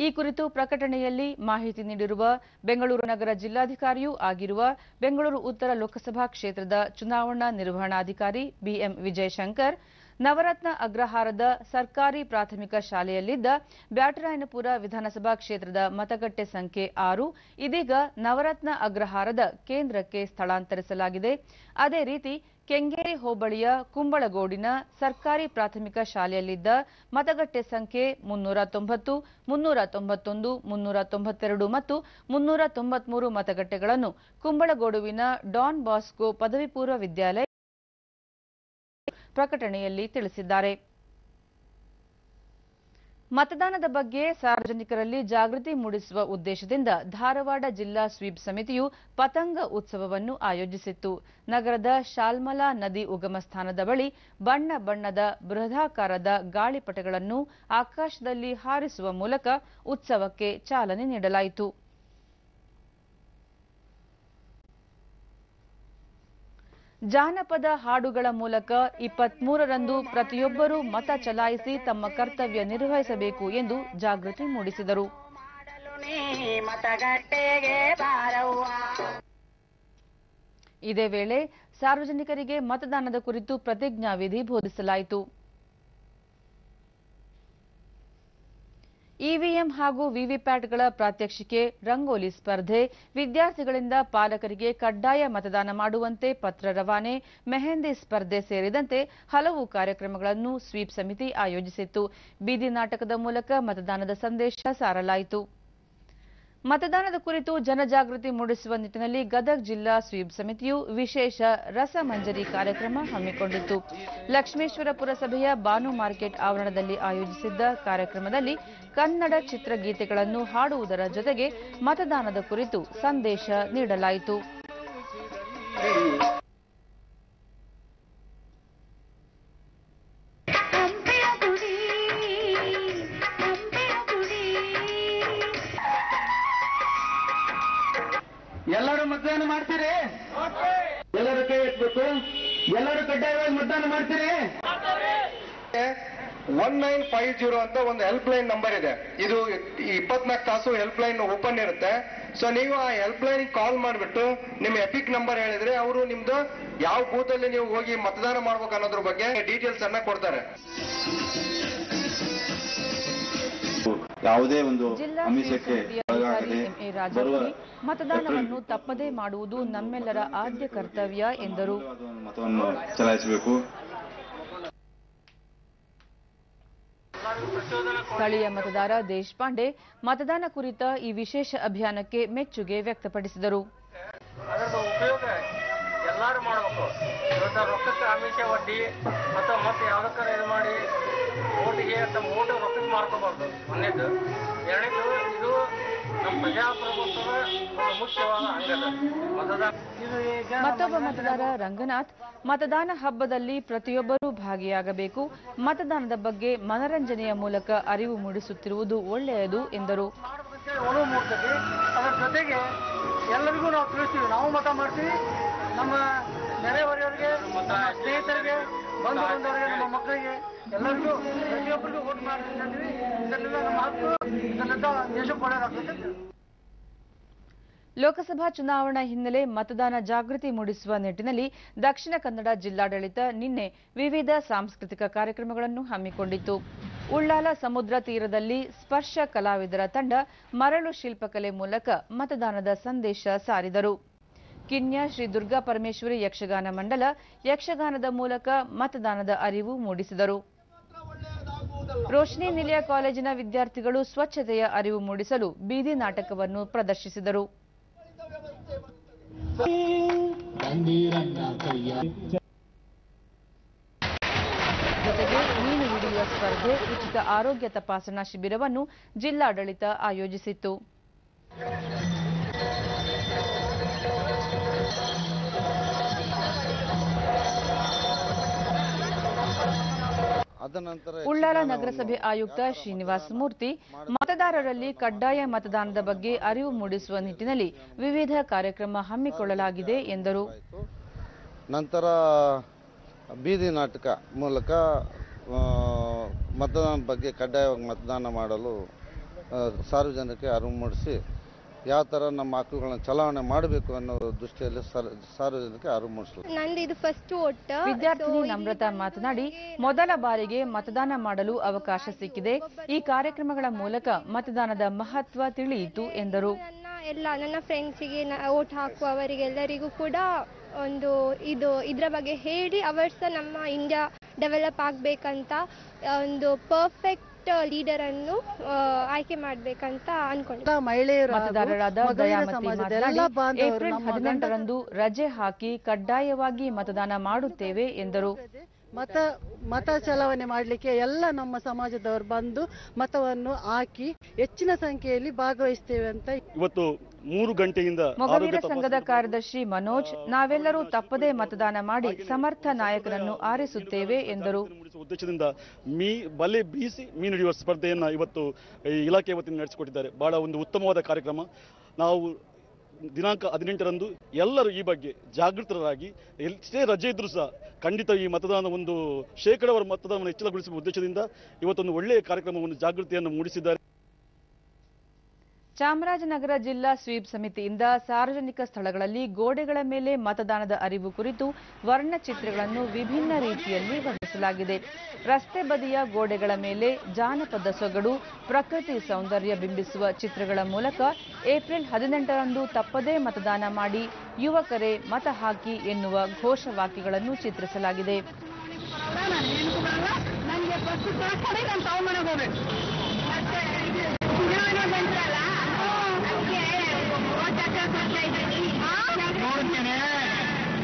ಈ ಕುರಿತು ಪ್ರಕಟಣೆಯಲ್ಲಿ ಮಾಹಿತಿ ನೀಡಿರುವ ಬೆಂಗಳೂರು ನಗರ ಜಿಲ್ಲಾಧಿಕಾರಿಯೂ ಆಗಿರುವ ಬೆಂಗಳೂರು ಉತ್ತರ ಲೋಕಸಭಾ ಕ್ಷೇತ್ರದ ಚುನಾವಣಾ ನಿರ್ವಹಣಾಧಿಕಾರಿ ಬಿಎಂ ವಿಜಯಶಂಕರ್, ನವರತ್ನ ಅಗ್ರಹಾರದ ಸರ್ಕಾರಿ ಪ್ರಾಥಮಿಕ ಶಾಲೆಯಲ್ಲಿದ್ದ ಬ್ಯಾಟರಾಯನಪುರ ವಿಧಾನಸಭಾ ಕ್ಷೇತ್ರದ ಮತಗಟ್ಟೆ ಸಂಖ್ಯೆ 6 ಇದೀಗ ನವರತ್ನ ಅಗ್ರಹಾರದ ಕೇಂದ್ರಕ್ಕೆ ಸ್ಥಳಾಂತರಿಸಲಾಗಿದೆ. ಅದೇ ರೀತಿ ಕೆಂಗೇರಿ ಹೋಬಳಿಯ ಕುಂಬಳಗೋಡಿನ ಸರ್ಕಾರಿ ಪ್ರಾಥಮಿಕ ಶಾಲೆಯಲ್ಲಿದ್ದ ಮತಗಟ್ಟೆ ಸಂಖ್ಯೆ 390, 391, 392 ಮತ್ತು 393 ಮತಗಟ್ಟೆಗಳನ್ನು ಕುಂಬಳಗೋಡುವಿನ ಡಾನ್ ಬಾಸ್ಕೋ ಪದವಿ ಪೂರ್ವ ವಿದ್ಯಾಲಯ ಪ್ರಕಟಣೆಯಲ್ಲಿ ತಿಳಿಸಿದ್ದಾರೆ. ಮತದಾನದ ಬಗ್ಗೆ ಸಾರ್ವಜನಿಕರಲ್ಲಿ ಜಾಗೃತಿ ಮೂಡಿಸುವ ಉದ್ದೇಶದಿಂದ ಧಾರವಾಡ ಜಿಲ್ಲಾ ಸ್ವೀಪ್ ಸಮಿತಿಯು ಪತಂಗ ಉತ್ಸವವನ್ನು ಆಯೋಜಿಸಿತ್ತು. ನಗರದ ಶಾಲ್ಮಲಾ ನದಿ ಉಗಮ ಸ್ಥಾನದ ಬಳಿ ಬಣ್ಣ ಬಣ್ಣದ ಬೃಹದಾಕಾರದ ಗಾಳಿಪಟಗಳನ್ನು ಆಕಾಶದಲ್ಲಿ ಹಾರಿಸುವ ಮೂಲಕ ಉತ್ಸವಕ್ಕೆ ಚಾಲನೆ ನೀಡಲಾಯಿತು. ಜಾನಪದ ಹಾಡುಗಳ ಮೂಲಕ 23ರಂದು ಪ್ರತಿಯೊಬ್ಬರೂ ಮತ ಚಲಾಯಿಸಿ ತಮ್ಮ ಕರ್ತವ್ಯ ನಿರ್ವಹಿಸಬೇಕು ಎಂದು ಜಾಗೃತಿ ಮೂಡಿಸಿದರು. ಇದೇ ವೇಳೆ ಸಾರ್ವಜನಿಕರಿಗೆ ಮತದಾನದ ಕುರಿತು ಪ್ರತಿಜ್ಞಾವಿಧಿ ಬೋಧಿಸಲಾಯಿತು. ಇವಿಎಂ ಹಾಗೂ ವಿವಿಪ್ಯಾಟ್ಗಳ ಪ್ರಾತ್ಯಕ್ಷಿಕೆ, ರಂಗೋಲಿ ಸ್ಪರ್ಧೆ, ವಿದ್ಯಾರ್ಥಿಗಳಿಂದ ಪಾಲಕರಿಗೆ ಕಡ್ಡಾಯ ಮತದಾನ ಮಾಡುವಂತೆ ಪತ್ರ ರವಾನೆ, ಮೆಹಂದಿ ಸ್ಪರ್ಧೆ ಸೇರಿದಂತೆ ಹಲವು ಕಾರ್ಯಕ್ರಮಗಳನ್ನು ಸ್ವೀಪ್ ಸಮಿತಿ ಆಯೋಜಿಸಿತ್ತು. ಬೀದಿ ನಾಟಕದ ಮೂಲಕ ಮತದಾನದ ಸಂದೇಶ ಸಾರಲಾಯಿತು. ಮತದಾನದ ಕುರಿತು ಜನಜಾಗೃತಿ ಮೂಡಿಸುವ ನಿಟ್ಟಿನಲ್ಲಿ ಗದಗ ಜಿಲ್ಲಾ ಸ್ವೀಪ್ ಸಮಿತಿಯು ವಿಶೇಷ ರಸಮಂಜರಿ ಕಾರ್ಯಕ್ರಮ ಹಮ್ಮಿಕೊಂಡಿತ್ತು. ಲಕ್ಷ್ಮೇಶ್ವರ ಪುರಸಭೆಯ ಬಾನು ಮಾರ್ಕೆಟ್ ಆವರಣದಲ್ಲಿ ಆಯೋಜಿಸಿದ್ದ ಕಾರ್ಯಕ್ರಮದಲ್ಲಿ ಕನ್ನಡ ಚಿತ್ರಗೀತೆಗಳನ್ನು ಹಾಡುವುದರ ಜೊತೆಗೆ ಮತದಾನದ ಕುರಿತು ಸಂದೇಶ ನೀಡಲಾಯಿತು. ಎಲ್ಲರೂ ಮತದಾನ ಮಾಡ್ತೀರಿ? ಎಲ್ಲರೂ ಕೈ ಎತ್ತಬೇಕು. ಎಲ್ಲರೂ ಕಡ್ಡಾಯವಾಗಿ ಮತದಾನ ಮಾಡ್ತೀರಿ? 1950 ಅಂತ ಒಂದು ಹೆಲ್ಪ್ ಲೈನ್ ನಂಬರ್ ಇದೆ. ಇದು 24 ತಾಸು ಹೆಲ್ಪ್ ಲೈನ್ ಓಪನ್ ಇರುತ್ತೆ. ಸೊ ನೀವು ಆ ಹೆಲ್ಪ್ ಲೈನ್ ಕಾಲ್ ಮಾಡಿಬಿಟ್ಟು ನಿಮ್ಮ ಎಪಿಕ್ ನಂಬರ್ ಹೇಳಿದ್ರೆ ಅವರು ನಿಮ್ದು ಯಾವ ಬೂತ್ ಅಲ್ಲಿ ನೀವು ಹೋಗಿ ಮತದಾನ ಮಾಡ್ಬೇಕು ಅನ್ನೋದ್ರ ಬಗ್ಗೆ ಡೀಟೇಲ್ಸ್ ಅನ್ನ ಕೊಡ್ತಾರೆ. ಯಾವುದೇ ಒಂದು ಜಿಲ್ಲಾ ಮತದಾನವನ್ನು ತಪ್ಪದೇ ಮಾಡುವುದು ನಮ್ಮೆಲ್ಲರ ಆದ್ಯ ಕರ್ತವ್ಯ ಎಂದರು. ಮತವನ್ನು ಚಲಾಯಿಸಬೇಕು. ಸ್ಥಳೀಯ ಮತದಾರ ದೇಶಪಾಂಡೆ ಮತದಾನ ಕುರಿತ ಈ ವಿಶೇಷ ಅಭಿಯಾನಕ್ಕೆ ಮೆಚ್ಚುಗೆ ವ್ಯಕ್ತಪಡಿಸಿದರು. ಅದರ ಉಪಯೋಗ ಎಲ್ಲರೂ ಮಾಡಬೇಕು. ರೊಕ್ಕಕ್ಕೆ ಆಮಿಷ ಒಡ್ಡಿ ಮತ್ತೆ ಯಾವ್ದಕ್ಕಾರ ಇದು ಮಾಡಿ ಓಟಿಗೆ ತಮ್ಮ ಓಟ್ ರೊಕ್ಕಕ್ಕೆ ಮಾರ್ಕೋಬಾರ್ದು. ಒಂದೇದು. ಎರಡನೇದು ಇದು ನಮ್ಮ ಪ್ರಜಾಪ್ರಭುತ್ವದ ಮುಖ್ಯವಾದ ಅಂಗದ ಮತ್ತೊಬ್ಬ ಮತದಾರ ರಂಗನಾಥ್ ಮತದಾನ ಹಬ್ಬದಲ್ಲಿ ಪ್ರತಿಯೊಬ್ಬರೂ ಭಾಗಿಯಾಗಬೇಕು. ಮತದಾನದ ಬಗ್ಗೆ ಮನರಂಜನೆಯ ಮೂಲಕ ಅರಿವು ಮೂಡಿಸುತ್ತಿರುವುದು ಒಳ್ಳೆಯದು ಎಂದರು. ಒಲವು ಮೂಡ್ತದೆ. ಅದರ ಜೊತೆಗೆ ಎಲ್ಲರಿಗೂ ನಾವು ತಿಳಿಸ್ತೀವಿ, ನಾವು ಮತ ಮಾಡ್ತೀವಿ, ನಮ್ಮ ನೆರೆಹೊರೆಯವರಿಗೆ, ನಮ್ಮ ಸ್ನೇಹಿತರಿಗೆ, ಬಂಧು ಬಂದವರಿಗೆ, ನಮ್ಮ ಮಕ್ಕಳಿಗೆ ಎಲ್ಲರಿಗೂ ಪ್ರತಿಯೊಬ್ಬರಿಗೂ ವೋಟ್ ಮಾಡ್ತೀವಿ. ಇದರಿಂದ ನಮ್ಮ ಹಕ್ಕು, ಇದರಿಂದ ದೇಶಕ್ಕೆ ಒಳ್ಳೆಯದಾಗ್ತದೆ. ಲೋಕಸಭಾ ಚುನಾವಣಾ ಹಿನ್ನೆಲೆ ಮತದಾನ ಜಾಗೃತಿ ಮೂಡಿಸುವ ನಿಟ್ಟಿನಲ್ಲಿ ದಕ್ಷಿಣ ಕನ್ನಡ ಜಿಲ್ಲಾಡಳಿತ ನಿನ್ನೆ ವಿವಿಧ ಸಾಂಸ್ಕೃತಿಕ ಕಾರ್ಯಕ್ರಮಗಳನ್ನು ಹಮ್ಮಿಕೊಂಡಿತ್ತು. ಉಳ್ಳಾಲ ಸಮುದ್ರ ತೀರದಲ್ಲಿ ಸ್ಪರ್ಶ ಕಲಾವಿದರ ತಂಡ ಮರಳು ಶಿಲ್ಪಕಲೆ ಮೂಲಕ ಮತದಾನದ ಸಂದೇಶ ಸಾರಿದರು. ಕಿನ್ಯ ಶ್ರೀ ದುರ್ಗಾ ಪರಮೇಶ್ವರಿ ಯಕ್ಷಗಾನ ಮಂಡಲ ಯಕ್ಷಗಾನದ ಮೂಲಕ ಮತದಾನದ ಅರಿವು ಮೂಡಿಸಿದರು. ರೋಶನಿ ನಿಲಯ ಕಾಲೇಜಿನ ವಿದ್ಯಾರ್ಥಿಗಳು ಸ್ವಚ್ಛತೆಯ ಅರಿವು ಮೂಡಿಸಲು ಬೀದಿ ನಾಟಕವನ್ನು ಪ್ರದರ್ಶಿಸಿದರು. ಜೊತೆಗೆ ಮೀನು ಹಿಡಿಯುವ ಸ್ಪರ್ಧೆ, ಉಚಿತ ಆರೋಗ್ಯ ತಪಾಸಣಾ ಶಿಬಿರವನ್ನು ಜಿಲ್ಲಾಡಳಿತ ಆಯೋಜಿಸಿತ್ತು. ಉಳ್ಳಾಲ ನಗರಸಭೆ ಆಯುಕ್ತ ಶ್ರೀನಿವಾಸ ಮೂರ್ತಿ ಮತದಾರರಲ್ಲಿ ಕಡ್ಡಾಯ ಮತದಾನದ ಬಗ್ಗೆ ಅರಿವು ಮೂಡಿಸುವ ನಿಟ್ಟಿನಲ್ಲಿ ವಿವಿಧ ಕಾರ್ಯಕ್ರಮ ಹಮ್ಮಿಕೊಳ್ಳಲಾಗಿದೆ ಎಂದರು. ನಂತರ ಬೀದಿ ನಾಟಕ ಮೂಲಕ ಮತದಾನ ಬಗ್ಗೆ ಕಡ್ಡಾಯವಾಗಿ ಮತದಾನ ಮಾಡಲು ಸಾರ್ವಜನಿಕರಿಗೆ ಅರಿವು ಮೂಡಿಸಿ ಯಾವ ತರ ನಮ್ಮ ಹಕ್ಕುಗಳನ್ನು ಚಲಾವಣೆ ಮಾಡಬೇಕು ಅನ್ನೋ ದೃಷ್ಟಿಯಲ್ಲಿ ಸಾರ್ವಜನಿಕರಿಗೆ ಅರಿವು ಮೂಡಿಸಲಾಗಿದೆ. ನಂದು ಇದು ಫಸ್ಟ್ ವೋಟ್. ವಿದ್ಯಾರ್ಥಿನಿ ನಮ್ರತಾ ಮಾತನಾಡಿ ಮೊದಲ ಬಾರಿಗೆ ಮತದಾನ ಮಾಡಲು ಅವಕಾಶ ಸಿಕ್ಕಿದೆ. ಈ ಕಾರ್ಯಕ್ರಮಗಳ ಮೂಲಕ ಮತದಾನದ ಮಹತ್ವ ತಿಳಿಯಿತು ಎಂದರು. ನನ್ನ ಫ್ರೆಂಡ್ಸಿಗೆ ವೋಟ್ ಹಾಕುವವರಿಗೆಲ್ಲರಿಗೂ ಕೂಡ ಒಂದು ಇದರ ಬಗ್ಗೆ ಹೇಳಿ ಅವರು ಸಹ ನಮ್ಮ ಇಂಡಿಯಾ ಡೆವಲಪ್ ಆಗಬೇಕಂತ ಒಂದು ಪರ್ಫೆಕ್ಟ್ ಲೀಡರ್ ಅನ್ನು ಆಯ್ಕೆ ಮಾಡಬೇಕಂತ ಅನ್ಕೊಂಡಿದ್ದೆ. ಮತದಾರರಾದ ದಯಾಮತಿ ಮಾತನಾಡಿ ಏಪ್ರಿಲ್ 18ರಂದು ರಜೆ ಹಾಕಿ ಕಡ್ಡಾಯವಾಗಿ ಮತದಾನ ಮಾಡುತ್ತೇವೆ ಎಂದರು. ಮತ ಚಲಾವಣೆ ಮಾಡಲಿಕ್ಕೆ ಎಲ್ಲ ನಮ್ಮ ಸಮಾಜದವರು ಬಂದು ಮತವನ್ನು ಹಾಕಿ ಹೆಚ್ಚಿನ ಸಂಖ್ಯೆಯಲ್ಲಿ ಭಾಗವಹಿಸ್ತೇವೆ ಅಂತ ಇವತ್ತು 3 ಗಂಟೆಯಿಂದ ಮೊಗವೀರ ಸಂಘದ ಕಾರ್ಯದರ್ಶಿ ಮನೋಜ್ ನಾವೆಲ್ಲರೂ ತಪ್ಪದೇ ಮತದಾನ ಮಾಡಿ ಸಮರ್ಥ ನಾಯಕರನ್ನು ಆರಿಸುತ್ತೇವೆ ಎಂದರು. ಉದ್ದೇಶದಿಂದ ಬಲೆ ಬೀಸಿ ಮೀನು ಹಿಡಿಯುವ ಸ್ಪರ್ಧೆಯನ್ನ ಇವತ್ತು ಇಲಾಖೆ ವತಿಯಿಂದ ನಡೆಸಿಕೊಟ್ಟಿದ್ದಾರೆ. ಬಹಳ ಒಂದು ಉತ್ತಮವಾದ ಕಾರ್ಯಕ್ರಮ. ನಾವು ದಿನಾಂಕ 18ರಂದು ಎಲ್ಲರೂ ಈ ಬಗ್ಗೆ ಜಾಗೃತರಾಗಿ ಎಷ್ಟೇ ರಜೆ ಇದ್ರೂ ಸಹ ಖಂಡಿತ ಈ ಮತದಾನ ಒಂದು ಶೇಕಡಾವಾರು ಮತದಾನವನ್ನು ಹೆಚ್ಚಳಗೊಳಿಸುವ ಉದ್ದೇಶದಿಂದ ಇವತ್ತೊಂದು ಒಳ್ಳೆಯ ಕಾರ್ಯಕ್ರಮವನ್ನು ಜಾಗೃತಿಯನ್ನು ಮೂಡಿಸಿದ್ದಾರೆ. ಚಾಮರಾಜನಗರ ಜಿಲ್ಲಾ ಸ್ವೀಪ್ ಸಮಿತಿಯಿಂದ ಸಾರ್ವಜನಿಕ ಸ್ಥಳಗಳಲ್ಲಿ ಗೋಡೆಗಳ ಮೇಲೆ ಮತದಾನದ ಅರಿವು ಕುರಿತು ವರ್ಣಚಿತ್ರಗಳನ್ನು ವಿಭಿನ್ನ ರೀತಿಯಲ್ಲಿ ವರ್ಣಿಸಲಾಗಿದೆ. ರಸ್ತೆ ಬದಿಯ ಗೋಡೆಗಳ ಮೇಲೆ ಜಾನಪದ ಸೊಗಡು, ಪ್ರಕೃತಿ ಸೌಂದರ್ಯ ಬಿಂಬಿಸುವ ಚಿತ್ರಗಳ ಮೂಲಕ ಏಪ್ರಿಲ್ 18ರಂದು ತಪ್ಪದೇ ಮತದಾನ ಮಾಡಿ, ಯುವಕರೇ ಮತ ಹಾಕಿ ಎನ್ನುವ ಘೋಷವಾಕ್ಯಗಳನ್ನು ಚಿತ್ರಿಸಲಾಗಿದೆ.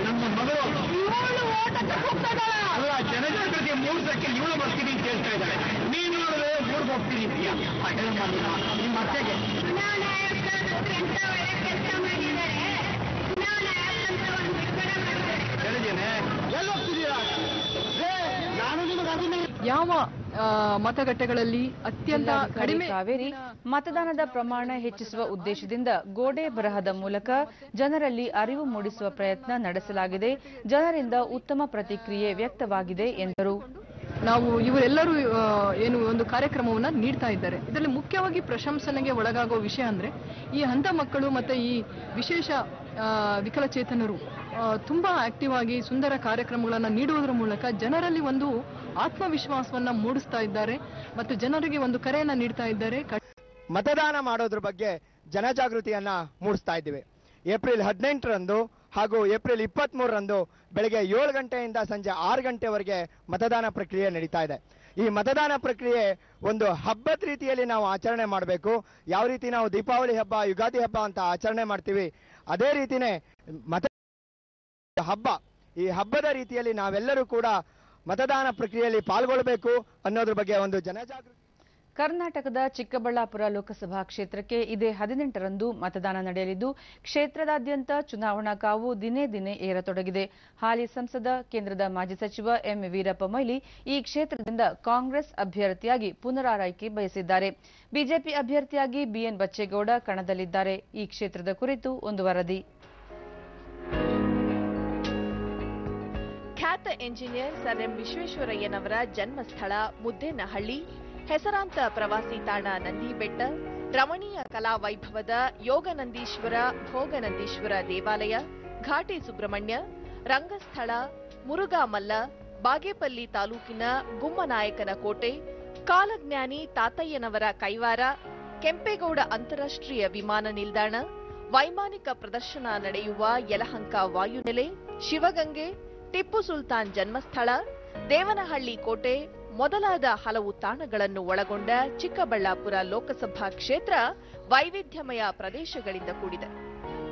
ನಮ್ಮ ಮಗಳು ಅಲ್ಲ, ಜನಜಾಗೃತಿ ಮೂಡಿಸಕ್ಕೆ ಇವಳು ಬರ್ತೀನಿ ಅಂತ ಹೇಳ್ತಾ ಇದ್ದಾರೆ. ನೀನು ನೋಡಿದ್ರೆ ಊರಿಗೆ ಹೋಗ್ತೀನಿ ನಿಮ್ಮ ಅತ್ತೆಗೆ ಎಲ್ಲಿ ಹೋಗ್ತಿದ್ದೀರಾ? ನಾನು ನಿಮಗೆ ಅದನ್ನೇ ಯಾವ ಮತಗಟ್ಟೆಗಳಲ್ಲಿ ಅತ್ಯಂತ ಕಡಿಮೆ ಕಾವೇರಿ ಮತದಾನದ ಪ್ರಮಾಣ ಹೆಚ್ಚಿಸುವ ಉದ್ದೇಶದಿಂದ ಗೋಡೆ ಬರಹದ ಮೂಲಕ ಜನರಲ್ಲಿ ಅರಿವು ಮೂಡಿಸುವ ಪ್ರಯತ್ನ ನಡೆಸಲಾಗಿದೆ. ಜನರಿಂದ ಉತ್ತಮ ಪ್ರತಿಕ್ರಿಯೆ ವ್ಯಕ್ತವಾಗಿದೆ ಎಂದರು. ನಾವು ಇವರೆಲ್ಲರೂ ಏನು ಒಂದು ಕಾರ್ಯಕ್ರಮವನ್ನ ನೀಡ್ತಾ ಇದ್ದಾರೆ. ಇದರಲ್ಲಿ ಮುಖ್ಯವಾಗಿ ಪ್ರಶಂಸನೆಗೆ ಒಳಗಾಗುವ ವಿಷಯ ಅಂದ್ರೆ ಈ ಹಂತ ಮಕ್ಕಳು ಮತ್ತೆ ಈ ವಿಶೇಷ ವಿಕಲಚೇತನರು ತುಂಬಾ ಆಕ್ಟಿವ್ ಆಗಿ ಸುಂದರ ಕಾರ್ಯಕ್ರಮಗಳನ್ನು ನೀಡುವುದರ ಮೂಲಕ ಜನರಲ್ಲಿ ಒಂದು ಆತ್ಮವಿಶ್ವಾಸವನ್ನ ಮೂಡಿಸ್ತಾ ಇದ್ದಾರೆ ಮತ್ತು ಜನರಿಗೆ ಒಂದು ಕರೆಯನ್ನ ನೀಡ್ತಾ ಇದ್ದಾರೆ. ಮತದಾನ ಮಾಡೋದ್ರ ಬಗ್ಗೆ ಜನಜಾಗೃತಿಯನ್ನ ಮೂಡಿಸ್ತಾ ಇದ್ದೀವಿ. ಏಪ್ರಿಲ್ 18ರಂದು ಹಾಗೂ ಏಪ್ರಿಲ್ 23ರಂದು ಬೆಳಗ್ಗೆ 7 ಗಂಟೆಯಿಂದ ಸಂಜೆ 6 ಗಂಟೆವರೆಗೆ ಮತದಾನ ಪ್ರಕ್ರಿಯೆ ನಡೀತಾ ಇದೆ. ಈ ಮತದಾನ ಪ್ರಕ್ರಿಯೆ ಒಂದು ಹಬ್ಬದ ರೀತಿಯಲ್ಲಿ ನಾವು ಆಚರಣೆ ಮಾಡಬೇಕು. ಯಾವ ರೀತಿ ನಾವು ದೀಪಾವಳಿ ಹಬ್ಬ, ಯುಗಾದಿ ಹಬ್ಬ ಅಂತ ಆಚರಣೆ ಮಾಡ್ತೀವಿ, ಅದೇ ರೀತಿನೇ ಹಬ್ಬ, ಈ ಹಬ್ಬದ ರೀತಿಯಲ್ಲಿ ನಾವೆಲ್ಲರೂ ಕೂಡ ಮತದಾನ ಪ್ರಕ್ರಿಯೆಯಲ್ಲಿ ಪಾಲ್ಗೊಳ್ಳಬೇಕು ಅನ್ನೋದ್ರ ಬಗ್ಗೆ ಒಂದು ಜನಜಾಗೃತಿ. ಕರ್ನಾಟಕದ ಚಿಕ್ಕಬಳ್ಳಾಪುರ ಲೋಕಸಭಾ ಕ್ಷೇತ್ರಕ್ಕೆ ಇದೇ 18ರಂದು ಮತದಾನ ನಡೆಯಲಿದ್ದು, ಕ್ಷೇತ್ರದಾದ್ಯಂತ ಚುನಾವಣಾ ಕಾವು ದಿನೇ ದಿನೇ ಏರತೊಡಗಿದೆ. ಹಾಲಿ ಸಂಸದ, ಕೇಂದ್ರದ ಮಾಜಿ ಸಚಿವ ಎಂ ವೀರಪ್ಪ ಮೊಯ್ಲಿ ಈ ಕ್ಷೇತ್ರದಿಂದ ಕಾಂಗ್ರೆಸ್ ಅಭ್ಯರ್ಥಿಯಾಗಿ ಪುನರಾರೈಕೆ ಬಯಸಿದ್ದಾರೆ. ಬಿಜೆಪಿ ಅಭ್ಯರ್ಥಿಯಾಗಿ ಬಿಎನ್ ಬಚ್ಚೇಗೌಡ ಕಣದಲ್ಲಿದ್ದಾರೆ. ಈ ಕ್ಷೇತ್ರದ ಕುರಿತು ಒಂದು ವರದಿ. ಖ್ಯಾತ ಎಂಜಿನಿಯರ್ ಸರ್ ಎಂ ವಿಶ್ವೇಶ್ವರಯ್ಯನವರ ಜನ್ಮಸ್ಥಳ ಮುದ್ದೇನಹಳ್ಳಿ, ಹೆಸರಾಂತ ಪ್ರವಾಸಿ ತಾಣ ನಂದಿಬೆಟ್ಟ, ರಮಣೀಯ ಕಲಾ ವೈಭವದ ಯೋಗನಂದೀಶ್ವರ ಭೋಗನಂದೀಶ್ವರ ದೇವಾಲಯ, ಘಾಟಿ ಸುಬ್ರಹ್ಮಣ್ಯ, ರಂಗಸ್ಥಳ, ಮುರುಘಾಮಲ್ಲ, ಬಾಗೇಪಲ್ಲಿ ತಾಲೂಕಿನ ಗುಮ್ಮನಾಯಕನ ಕೋಟೆ, ಕಾಲಜ್ಞಾನಿ ತಾತಯ್ಯನವರ ಕೈವಾರ, ಕೆಂಪೇಗೌಡ ಅಂತಾರಾಷ್ಟ್ರೀಯ ವಿಮಾನ ನಿಲ್ದಾಣ, ವೈಮಾನಿಕ ಪ್ರದರ್ಶನ ನಡೆಯುವ ಯಲಹಂಕ ವಾಯುನೆಲೆ, ಶಿವಗಂಗೆ, ಟಿಪ್ಪು ಸುಲ್ತಾನ್ ಜನ್ಮಸ್ಥಳ, ದೇವನಹಳ್ಳಿ ಕೋಟೆ ಮೊದಲಾದ ಹಲವು ತಾಣಗಳನ್ನು ಒಳಗೊಂಡ ಚಿಕ್ಕಬಳ್ಳಾಪುರ ಲೋಕಸಭಾ ಕ್ಷೇತ್ರ ವೈವಿಧ್ಯಮಯ ಪ್ರದೇಶಗಳಿಂದ ಕೂಡಿದೆ.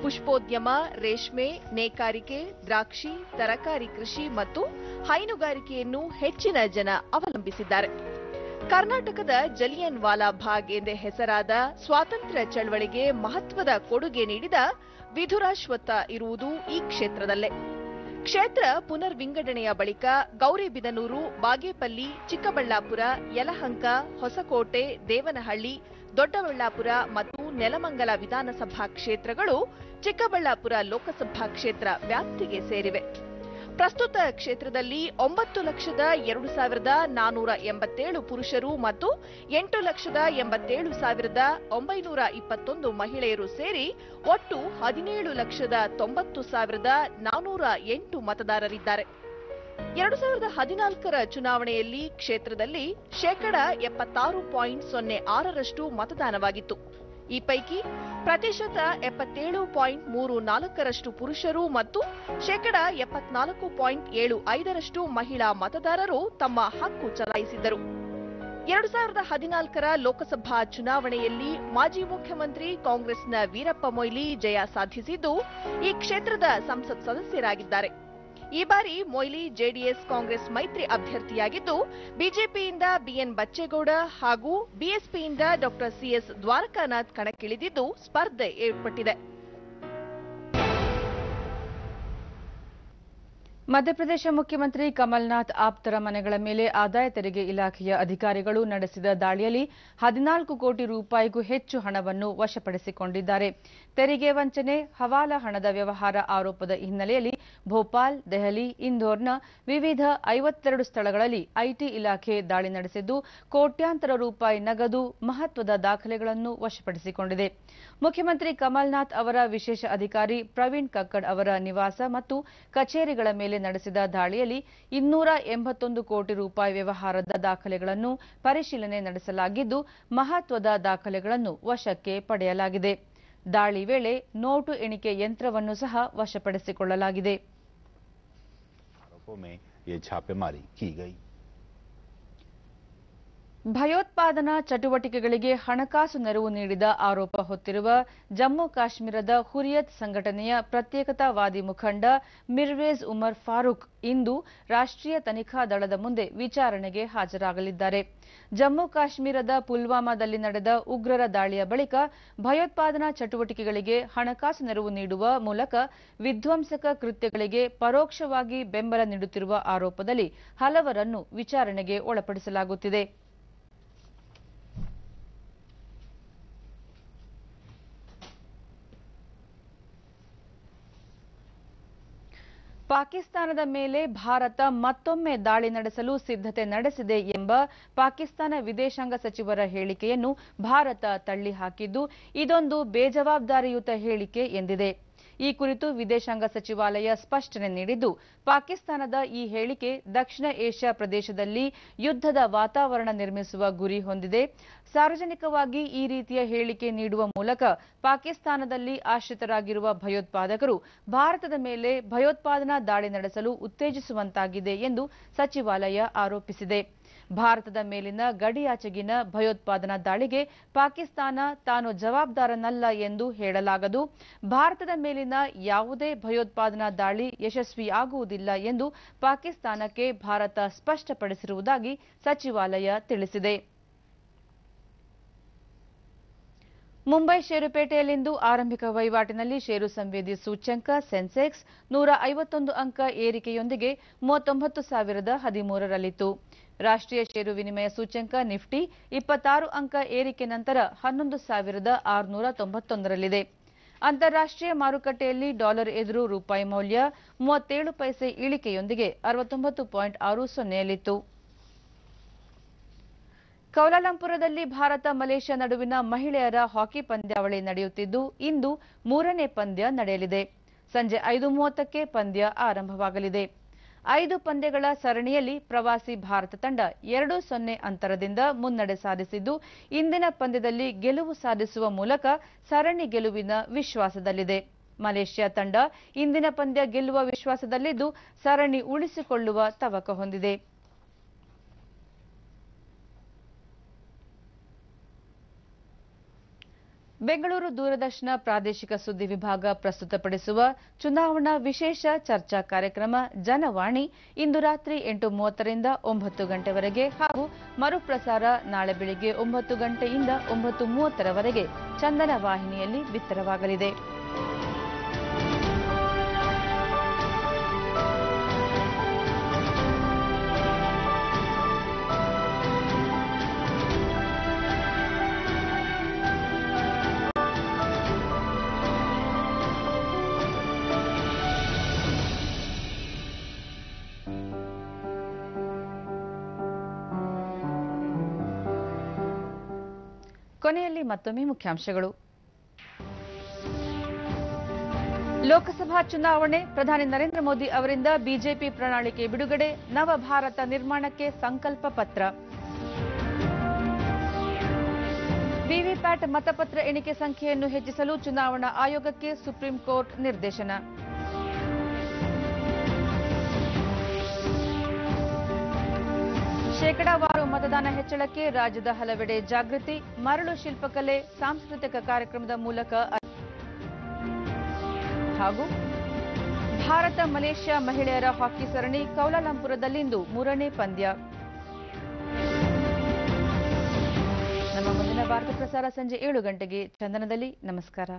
ಪುಷ್ಪೋದ್ಯಮ, ರೇಷ್ಮೆ, ನೇಕಾರಿಕೆ, ದ್ರಾಕ್ಷಿ, ತರಕಾರಿ ಕೃಷಿ ಮತ್ತು ಹೈನುಗಾರಿಕೆಯನ್ನು ಹೆಚ್ಚಿನ ಜನ ಅವಲಂಬಿಸಿದ್ದಾರೆ. ಕರ್ನಾಟಕದ ಜಲಿಯನ್ ವಾಲಾ ಬಾಗ್ ಎಂದೇ ಹೆಸರಾದ ಸ್ವಾತಂತ್ರ್ಯ ಚಳವಳಿಗೆ ಮಹತ್ವದ ಕೊಡುಗೆ ನೀಡಿದ ವಿಧುರಾಶ್ವತ್ಥ ಇರುವುದು ಈ ಕ್ಷೇತ್ರದಲ್ಲೇ. ಕ್ಷೇತ್ರ ಪುನರ್ ವಿಂಗಡಣೆಯ ಬಳಿಕ ಗೌರಿಬಿದನೂರು, ಬಾಗೇಪಲ್ಲಿ, ಚಿಕ್ಕಬಳ್ಳಾಪುರ, ಯಲಹಂಕ, ಹೊಸಕೋಟೆ, ದೇವನಹಳ್ಳಿ, ದೊಡ್ಡಬಳ್ಳಾಪುರ ಮತ್ತು ನೆಲಮಂಗಲ ವಿಧಾನಸಭಾ ಕ್ಷೇತ್ರಗಳು ಚಿಕ್ಕಬಳ್ಳಾಪುರ ಲೋಕಸಭಾ ಕ್ಷೇತ್ರ ವ್ಯಾಪ್ತಿಗೆ ಸೇರಿವೆ. ಪ್ರಸ್ತುತ ಕ್ಷೇತ್ರದಲ್ಲಿ 9,02,487 ಪುರುಷರು ಮತ್ತು 8,87,921 ಮಹಿಳೆಯರು ಸೇರಿ ಒಟ್ಟು 17,90,408 ಮತದಾರರಿದ್ದಾರೆ. 2014ರ ಚುನಾವಣೆಯಲ್ಲಿ ಕ್ಷೇತ್ರದಲ್ಲಿ 76.06% ಮತದಾನವಾಗಿತ್ತು. ಈ ಪೈಕಿ ಪ್ರತಿಶತ 77.34% ಪುರುಷರು ಮತ್ತು 74.75% ಮಹಿಳಾ ಮತದಾರರು ತಮ್ಮ ಹಕ್ಕು ಚಲಾಯಿಸಿದ್ದರು. 2014ರ ಲೋಕಸಭಾ ಚುನಾವಣೆಯಲ್ಲಿ ಮಾಜಿ ಮುಖ್ಯಮಂತ್ರಿ ಕಾಂಗ್ರೆಸ್ನ ವೀರಪ್ಪ ಮೊಯ್ಲಿ ಜಯ ಸಾಧಿಸಿದ್ದು ಈ ಕ್ಷೇತ್ರದ ಸಂಸತ್ ಸದಸ್ಯರಾಗಿದ್ದಾರೆ. ಈ ಬಾರಿ ಮೊಯ್ಲಿ ಜೆಡಿಎಸ್ ಕಾಂಗ್ರೆಸ್ ಮೈತ್ರಿ ಅಭ್ಯರ್ಥಿಯಾಗಿದ್ದು, ಬಿಜೆಪಿಯಿಂದ ಬಿಎನ್ ಬಚ್ಚೇಗೌಡ ಹಾಗೂ ಬಿಎಸ್ಪಿಯಿಂದ ಡಾ ಸಿಎಸ್ ದ್ವಾರಕಾನಾಥ್ ಕಣಕ್ಕಿಳಿದಿದ್ದು ಸ್ಪರ್ಧೆ ಏರ್ಪಟ್ಟಿದೆ. ಮಧ್ಯಪ್ರದೇಶ ಮುಖ್ಯಮಂತ್ರಿ ಕಮಲ್ನಾಥ್ ಆಪ್ತರ ಮನೆಗಳ ಮೇಲೆ ಆದಾಯ ತೆರಿಗೆ ಇಲಾಖೆಯ ಅಧಿಕಾರಿಗಳು ನಡೆಸಿದ ದಾಳಿಯಲ್ಲಿ 14 ಕೋಟಿ ರೂಪಾಯಿಗೂ ಹೆಚ್ಚು ಹಣವನ್ನು ವಶಪಡಿಸಿಕೊಂಡಿದ್ದಾರೆ. ತೆರಿಗೆ ವಂಚನೆ, ಹವಾಲಾ ಹಣದ ವ್ಯವಹಾರ ಆರೋಪದ ಹಿನ್ನೆಲೆಯಲ್ಲಿ ಭೋಪಾಲ್, ದೆಹಲಿ, ಇಂದೋರ್ನ ವಿವಿಧ 52 ಸ್ಥಳಗಳಲ್ಲಿ ಐಟಿ ಇಲಾಖೆ ದಾಳಿ ನಡೆಸಿದ್ದು ಕೋಟ್ಯಾಂತರ ರೂಪಾಯಿ ನಗದು, ಮಹತ್ವದ ದಾಖಲೆಗಳನ್ನು ವಶಪಡಿಸಿಕೊಂಡಿದೆ. ಮುಖ್ಯಮಂತ್ರಿ ಕಮಲ್ನಾಥ್ ಅವರ ವಿಶೇಷ ಅಧಿಕಾರಿ ಪ್ರವೀಣ್ ಕಕ್ಕಡ್ ಅವರ ನಿವಾಸ ಮತ್ತು ಕಚೇರಿಗಳ ಮೇಲೆ ನಡೆಸಿದ ದಾಳಿಯಲ್ಲಿ 281 ಕೋಟಿ ರೂಪಾಯಿ ವ್ಯವಹಾರದ ದಾಖಲೆಗಳನ್ನು ಪರಿಶೀಲನೆ ನಡೆಸಲಾಗಿದ್ದು ಮಹತ್ವದ ದಾಖಲೆಗಳನ್ನು ವಶಕ್ಕೆ ಪಡೆಯಲಾಗಿದೆ. ದಾಳಿ ವೇಳೆ ನೋಟು ಎಣಿಕೆ ಯಂತ್ರವನ್ನು ಸಹ ವಶಪಡಿಸಿಕೊಳ್ಳಲಾಗಿದೆ. ಭಯೋತ್ಪಾದನಾ ಚಟುವಟಿಕೆಗಳಿಗೆ ಹಣಕಾಸು ನೆರವು ನೀಡಿದ ಆರೋಪ ಹೊತ್ತಿರುವ ಜಮ್ಮು ಕಾಶ್ಮೀರದ ಹುರಿಯತ್ ಸಂಘಟನೆಯ ಪ್ರತ್ಯೇಕತಾವಾದಿ ಮುಖಂಡ ಮಿರ್ವೇಜ್ ಉಮರ್ ಫಾರೂಕ್ ಇಂದು ರಾಷ್ಟ್ರೀಯ ತನಿಖಾ ದಳದ ಮುಂದೆ ವಿಚಾರಣೆಗೆ ಹಾಜರಾಗಲಿದ್ದಾರೆ. ಜಮ್ಮು ಕಾಶ್ಮೀರದ ಪುಲ್ವಾಮಾದಲ್ಲಿ ನಡೆದ ಉಗ್ರರ ದಾಳಿಯ ಬಳಿಕ ಭಯೋತ್ಪಾದನಾ ಚಟುವಟಿಕೆಗಳಿಗೆ ಹಣಕಾಸು ನೆರವು ನೀಡುವ ಮೂಲಕ ವಿಧ್ವಂಸಕ ಕೃತ್ಯಗಳಿಗೆ ಪರೋಕ್ಷವಾಗಿ ಬೆಂಬಲ ನೀಡುತ್ತಿರುವ ಆರೋಪದಲ್ಲಿ ಹಲವರನ್ನು ವಿಚಾರಣೆಗೆ ಒಳಪಡಿಸಲಾಗುತ್ತಿದೆ. ಪಾಕಿಸ್ತಾನದ ಮೇಲೆ ಭಾರತ ಮತ್ತೊಮ್ಮೆ ದಾಳಿ ನಡೆಸಲು ಸಿದ್ಧತೆ ನಡೆಸಿದೆ ಎಂಬ ಪಾಕಿಸ್ತಾನ ವಿದೇಶಾಂಗ ಸಚಿವರ ಹೇಳಿಕೆಯನ್ನು ಭಾರತ ತಳ್ಳಿಹಾಕಿದ್ದು ಇದೊಂದು ಬೇಜವಾಬ್ದಾರಿಯುತ ಹೇಳಿಕೆ ಎಂದಿದೆ. ಈ ಕುರಿತು ವಿದೇಶಾಂಗ ಸಚಿವಾಲಯ ಸ್ಪಷ್ಟನೆ ನೀಡಿದ್ದು, ಪಾಕಿಸ್ತಾನದ ಈ ಹೇಳಿಕೆ ದಕ್ಷಿಣ ಏಷ್ಯಾ ಪ್ರದೇಶದಲ್ಲಿ ಯುದ್ಧದ ವಾತಾವರಣ ನಿರ್ಮಿಸುವ ಗುರಿ ಹೊಂದಿದೆ. ಸಾರ್ವಜನಿಕವಾಗಿ ಈ ರೀತಿಯ ಹೇಳಿಕೆ ನೀಡುವ ಮೂಲಕ ಪಾಕಿಸ್ತಾನದಲ್ಲಿ ಆಶ್ರಿತರಾಗಿರುವ ಭಯೋತ್ಪಾದಕರು ಭಾರತದ ಮೇಲೆ ಭಯೋತ್ಪಾದನಾ ದಾಳಿ ನಡೆಸಲು ಉತ್ತೇಜಿಸುವಂತಾಗಿದೆ ಎಂದು ಸಚಿವಾಲಯ ಆರೋಪಿಸಿದೆ. ಭಾರತದ ಮೇಲಿನ ಗಡಿಯಾಚೆಗಿನ ಭಯೋತ್ಪಾದನಾ ದಾಳಿಗೆ ಪಾಕಿಸ್ತಾನ ತಾನು ಜವಾಬ್ದಾರನಲ್ಲ ಎಂದು ಹೇಳಲಾಗದು. ಭಾರತದ ಮೇಲಿನ ಯಾವುದೇ ಭಯೋತ್ಪಾದನಾ ದಾಳಿ ಯಶಸ್ವಿಯಾಗುವುದಿಲ್ಲ ಎಂದು ಪಾಕಿಸ್ತಾನಕ್ಕೆ ಭಾರತ ಸ್ಪಷ್ಟಪಡಿಸಿರುವುದಾಗಿ ಸಚಿವಾಲಯ ತಿಳಿಸಿದೆ. ಮುಂಬೈ ಷೇರುಪೇಟೆಯಲ್ಲಿಂದು ಆರಂಭಿಕ ವಹಿವಾಟಿನಲ್ಲಿ ಷೇರು ಸಂವೇದಿ ಸೂಚ್ಯಂಕ ಸೆನ್ಸೆಕ್ಸ್ 151 ಅಂಕ ಏರಿಕೆಯೊಂದಿಗೆ 39,013ರಲ್ಲಿತ್ತು. ರಾಷ್ಟ್ರೀಯ ಷೇರು ವಿನಿಮಯ ಸೂಚ್ಯಂಕ ನಿಫ್ಟಿ 26 ಅಂಕ ಏರಿಕೆ ನಂತರ 11,691ರಲ್ಲಿದೆ. ಅಂತಾರಾಷ್ಟ್ರೀಯ ಮಾರುಕಟ್ಟೆಯಲ್ಲಿ ಡಾಲರ್ ಎದುರು ರೂಪಾಯಿ ಮೌಲ್ಯ 37 ಪೈಸೆ ಇಳಿಕೆಯೊಂದಿಗೆ 69.60ಯಲ್ಲಿತ್ತು. ಕೌಲಾಲಂಪುರದಲ್ಲಿ ಭಾರತ ಮಲೇಷ್ಯಾ ನಡುವಿನ ಮಹಿಳೆಯರ ಹಾಕಿ ಪಂದ್ಯಾವಳಿ ನಡೆಯುತ್ತಿದ್ದು ಇಂದು 3ನೇ ಪಂದ್ಯ ನಡೆಯಲಿದೆ. ಸಂಜೆ 5:30ಕ್ಕೆ ಪಂದ್ಯ ಆರಂಭವಾಗಲಿದೆ. 5 ಪಂದ್ಯಗಳ ಸರಣಿಯಲ್ಲಿ ಪ್ರವಾಸಿ ಭಾರತ ತಂಡ 2-0 ಅಂತರದಿಂದ ಮುನ್ನಡೆ ಸಾಧಿಸಿದ್ದು ಇಂದಿನ ಪಂದ್ಯದಲ್ಲಿ ಗೆಲುವು ಸಾಧಿಸುವ ಮೂಲಕ ಸರಣಿ ಗೆಲುವಿನ ವಿಶ್ವಾಸದಲ್ಲಿದೆ. ಮಲೇಷ್ಯಾ ತಂಡ ಇಂದಿನ ಪಂದ್ಯ ಗೆಲ್ಲುವ ವಿಶ್ವಾಸದಲ್ಲಿದ್ದು ಸರಣಿ ಉಳಿಸಿಕೊಳ್ಳುವ ತವಕ ಹೊಂದಿದೆ. ಬೆಂಗಳೂರು ದೂರದರ್ಶನ ಪ್ರಾದೇಶಿಕ ಸುದ್ದಿ ವಿಭಾಗ ಪ್ರಸ್ತುತಪಡಿಸುವ ಚುನಾವಣಾ ವಿಶೇಷ ಚರ್ಚಾ ಕಾರ್ಯಕ್ರಮ ಜನವಾಣಿ ಇಂದು ರಾತ್ರಿ 8:30ರಿಂದ 9 ಗಂಟೆವರೆಗೆ ಹಾಗೂ ಮರುಪ್ರಸಾರ ನಾಳೆ ಬೆಳಿಗ್ಗೆ 9 ಗಂಟೆಯಿಂದ 9:30ರವರೆಗೆ ಚಂದನ ವಾಹಿನಿಯಲ್ಲಿ ಬಿತ್ತರವಾಗಲಿದೆ. ಕೊನೆಯಲ್ಲಿ ಮತ್ತೊಮ್ಮೆ ಮುಖ್ಯಾಂಶಗಳು. ಲೋಕಸಭಾ ಚುನಾವಣೆ, ಪ್ರಧಾನಿ ನರೇಂದ್ರ ಮೋದಿ ಅವರಿಂದ ಬಿಜೆಪಿ ಪ್ರಣಾಳಿಕೆ ಬಿಡುಗಡೆ, ನವ ಭಾರತ ನಿರ್ಮಾಣಕ್ಕೆ ಸಂಕಲ್ಪ ಪತ್ರ. ವಿವಿಪ್ಯಾಟ್ ಮತಪತ್ರ ಎಣಿಕೆ ಸಂಖ್ಯೆಯನ್ನು ಹೆಚ್ಚಿಸಲು ಚುನಾವಣಾ ಆಯೋಗಕ್ಕೆ ಸುಪ್ರೀಂ ಕೋರ್ಟ್ ನಿರ್ದೇಶನ. ಶೇಕಡಾವಾರು ಮತದಾನ ಹೆಚ್ಚಳಕ್ಕೆ ರಾಜ್ಯದ ಹಲವೆಡೆ ಜಾಗೃತಿ, ಮರಳು ಶಿಲ್ಪಕಲೆ ಸಾಂಸ್ಕೃತಿಕ ಕಾರ್ಯಕ್ರಮದ ಮೂಲಕ ಹಾಗೂ ಭಾರತ ಮಲೇಷ್ಯಾ ಮಹಿಳೆಯರ ಹಾಕಿ ಸರಣಿ ಕೌಲಾಲಂಪುರದಲ್ಲಿಂದು 3ನೇ ಪಂದ್ಯ. ನಮ್ಮ ಮುಂದಿನ ವಾರ್ತಾ ಪ್ರಸಾರ ಸಂಜೆ 7 ಗಂಟೆಗೆ ಚಂದನದಲ್ಲಿ. ನಮಸ್ಕಾರ.